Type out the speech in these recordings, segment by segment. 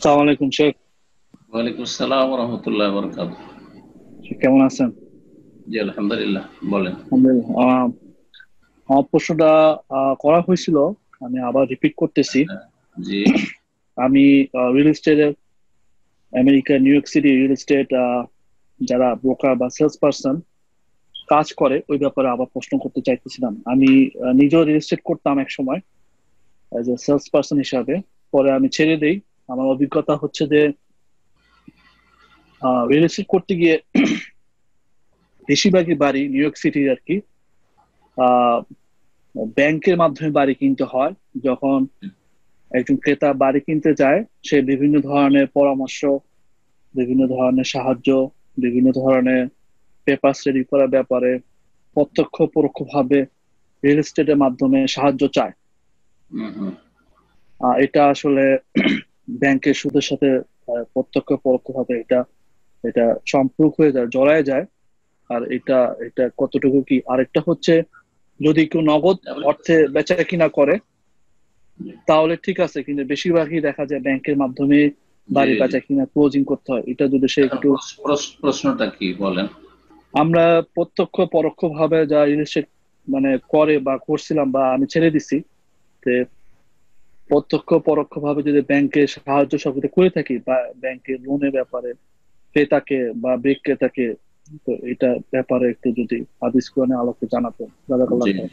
আসসালামু আলাইকুম শেখ। ওয়ালাইকুম আসসালাম ওয়া রাহমাতুল্লাহি ওয়া বারাকাতুহু। শেখ কেমন আছেন? জি আলহামদুলিল্লাহ, বলেন। আলহামদুলিল্লাহ। আমার প্রশ্নটা করা হয়েছিল, আমি আবার রিপিট করতেছি। আচ্ছা, জি। আমি রিয়েল এস্টেটের, America New York city real estate যারা ব্রোকার বা সেলস পার্সন কাজ করে ওই ব্যাপারে আবার প্রশ্ন করতে চাইতেছিলাম। আমি নিজেও রিয়েল এস্টেট করতাম এক সময় অ্যাজ এ সেলস পার্সন হিসাবে। পরে আমি ছেড়ে দেই। আমার অভিজ্ঞতা হচ্ছে যে রিয়েল এস্টেট করতে গিয়ে বেশিরভাগই বাড়ি নিউ ইয়র্ক সিটির আর কি ব্যাংকের মাধ্যমে বাড়ি কিনতে হয়। যখন একজন ক্রেতা বাড়ি কিনতে যায়, সে বিভিন্ন ধরনের পরামর্শ, বিভিন্ন ধরনের সাহায্য, বিভিন্ন ধরনের পেপার রেডি করার ব্যাপারে প্রত্যক্ষ পরোক্ষভাবে রিয়েল এস্টেটের মাধ্যমে সাহায্য চায়। হুম, হুম। এটা আসলে ব্যাংকের সুদের সাথে প্রত্যক্ষ পরোক্ষভাবে এটা এটা সম্পর্ক হয়ে যায়, জড়ায় যায়। আর এটা এটা কতটুকু কি, আরেকটা হচ্ছে যদি কেউ নগদ তাহলে অর্থে বেচা কিনা করে তাহলে ঠিক আছে, কিন্তু বেশিরভাগই দেখা যায় ব্যাংকের মাধ্যমে জি বাড়ি জি। বেচা কিনা ক্লোজিং করতে হয়। এটা যদি সে এখন একটু, প্রশ্নটা কি বলেন? আমরা প্রত্যক্ষ পরোক্ষ ভাবে যা ইনভেস্ট মানে করে বা করছিলাম বা আমি ছেড়ে দিছি, যে প্রত্যক্ষ পরোক্ষ ভাবে যদি ব্যাংকে সাহায্য সহযোগিতা করে থাকি বা ব্যাংকের লোনের ব্যাপারে ক্রেতাকে বা বিক্রেতাকে, তো এটা ব্যাপারে একটু যদি হাদিস কোরআনের আলোকে জানাতেন জাযাকাল্লাহ জি। খাইর।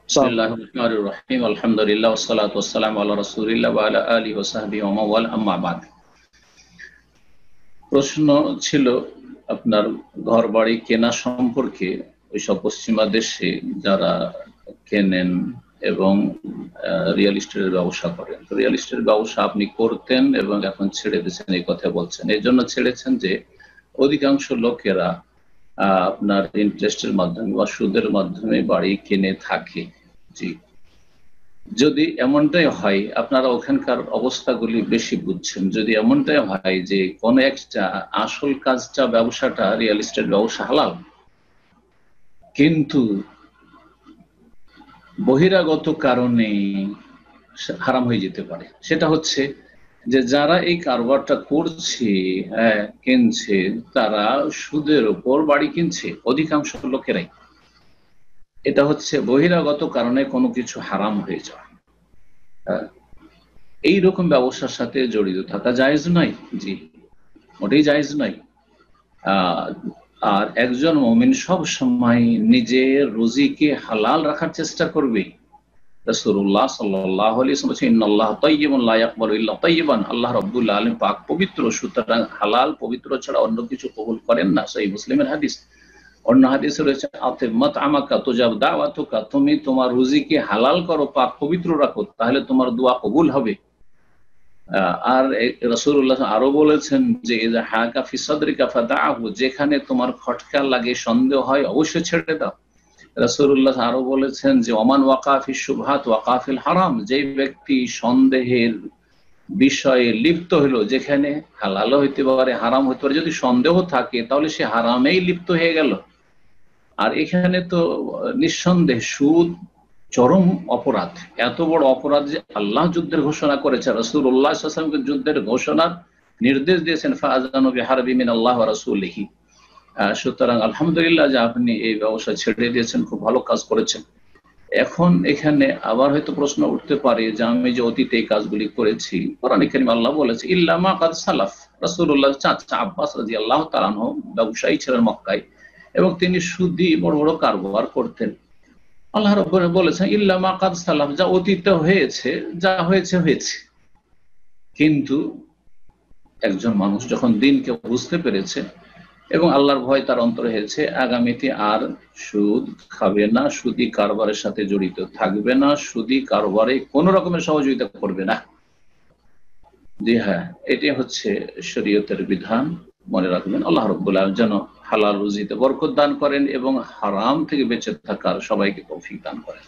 আসসালামু বিসমিল্লাহির আলাইকুম। রহমানির রহিম, আলহামদুলিল্লাহ ওয়াসসালাতু ওয়াসসালামু আলা রাসূলিল্লাহ ওয়া আলা আলিহি ওয়া সাহবিহি ওয়া মান ওয়ালা, আম্মা বাদ। প্রশ্ন ছিল আপনার ঘর বাড়ি কেনা সম্পর্কে। ওইসব পশ্চিমা দেশে যারা কেনেন এবং রিয়েল এস্টেটের ব্যবসা করেন, তো রিয়েল এস্টেটের ব্যবসা আপনি করতেন এবং এখন ছেড়ে দিয়েছেন, এই কথা বলছেন। এই জন্য ছেড়েছেন যে অধিকাংশ লোকেরা আপনার ইন্টারেস্টের মাধ্যমে বা সুদের মাধ্যমে বাড়ি কিনে থাকে। জি। যদি এমনটাই হয়, আপনারা ওখানকার অবস্থাগুলি বেশি বুঝছেন, যদি এমনটাই হয় যে কোনো একটা আসল কাজটা, ব্যবসাটা, রিয়েল এস্টেট ব্যবসা হালাল, কিন্তু বহিরাগত কারণে হারাম হয়ে যেতে পারে, সেটা হচ্ছে যে যারা এই কারবারটা করছে, হ্যাঁ, কিনছে, তারা সুদের উপর বাড়ি কিনছে অধিকাংশ লোকেরাই। এটা হচ্ছে বহিরাগত কারণে কোনো কিছু হারাম হয়ে যায়। হ্যাঁ, এইরকম ব্যবসার সাথে জড়িত থাকা জায়েজ নয়। জি, মোটেই জায়েজ নয়। আহ, আর একজন মুমিন সব সময় নিজের রুজিকে হালাল রাখার চেষ্টা করবে। রাসূলুল্লাহ সাল্লাল্লাহু আলাইহি ওয়াসাল্লাম বলেছেন, ইন্নাল্লাহা তাইয়্যিবুন লা ইয়াকবালু ইল্লা তাইয়্যিবান। আল্লাহ রাব্বুল আলামিন পাক পবিত্র, সুতরাং হালাল পবিত্র ছাড়া অন্য কিছু কবুল করেন না। সহিহ মুসলিমের হাদিস। অন্য হাদিসে রয়েছে, আতিব মাতআমাকা তুজাব দাওয়াতুকা, তুমি তোমার রুজিকে হালাল করো, পাক পবিত্র রাখো, তাহলে তোমার দোয়া কবুল হবে। আর রাসূলুল্লাহ আরো বলেছেন যে ইযা হাকা ফি সাদরিকা ফাদাহু, যেখানে তোমার খটকা লাগে, সন্দেহ হয়, অবশ্যই ছেড়ে দাও। রাসূলুল্লাহ আরো বলেছেন যে ওমান ওয়াকা ফি শুবহাত ওয়াকা ফিল হারাম, যে ব্যক্তি সন্দেহের বিষয়ে লিপ্ত হলো, যেখানে হালালও হইতে পারে হারাম হইতে পারে, যদি সন্দেহ থাকে তাহলে সে হারামেই লিপ্ত হয়ে গেল। আর এখানে তো নিঃসন্দেহে সুদ চরম অপরাধ, এত বড় অপরাধ যে আল্লাহ যুদ্ধের ঘোষণা করেছে, রাসূলুল্লাহ সাল্লাল্লাহু আলাইহি ওয়াসাল্লামকে যুদ্ধের ঘোষণার নির্দেশ দিয়েছেন, ফাআযানু বিহারবিন মিনাল্লাহ ওয়া রাসূলিহি। সুতরাং আলহামদুলিল্লাহ যে আপনি এই ব্যবসা ছেড়ে দিয়েছেন, খুব ভালো কাজ করেছেন। এখন এখানে আবার হয়তো প্রশ্ন উঠতে পারে যে আমি যে অতীতে এই কাজগুলি করেছি, কোরআনে কারীমে আল্লাহ বলেছে ইল্লা মা কাদ সালাফ। রাসূলুল্লাহ চাচা আব্বাস রাদিয়াল্লাহু তাআলা আনহু ব্যবসায়ী ছিলেন মক্কায়, এবং তিনি সুদি বড় বড় কারবার করতেন। আল্লাহ রাব্বুল আলামিন বলেছেন ইল্লা মা কাদ সালাফ, যা অতীতে হয়েছে, যা হয়েছে হয়েছে। কিন্তু একজন মানুষ যখন দিনকে বুঝতে পেরেছে এবং আল্লাহর ভয় তার অন্তরে হয়েছে, আগামীতে আর সুদ খাবে না, সুদি কারবারের সাথে জড়িত থাকবে না, সুদি কারবারে কোনো রকমের সহযোগিতা করবে না। জি হ্যাঁ, এটি হচ্ছে শরীয়তের বিধান। মনে রাখবেন, আল্লাহ রাব্বুল আলামিন যেন হালাল রুজিতে বরকত দান করেন এবং হারাম থেকে বেঁচে থাকার সবাইকে তৌফিক দান করেন।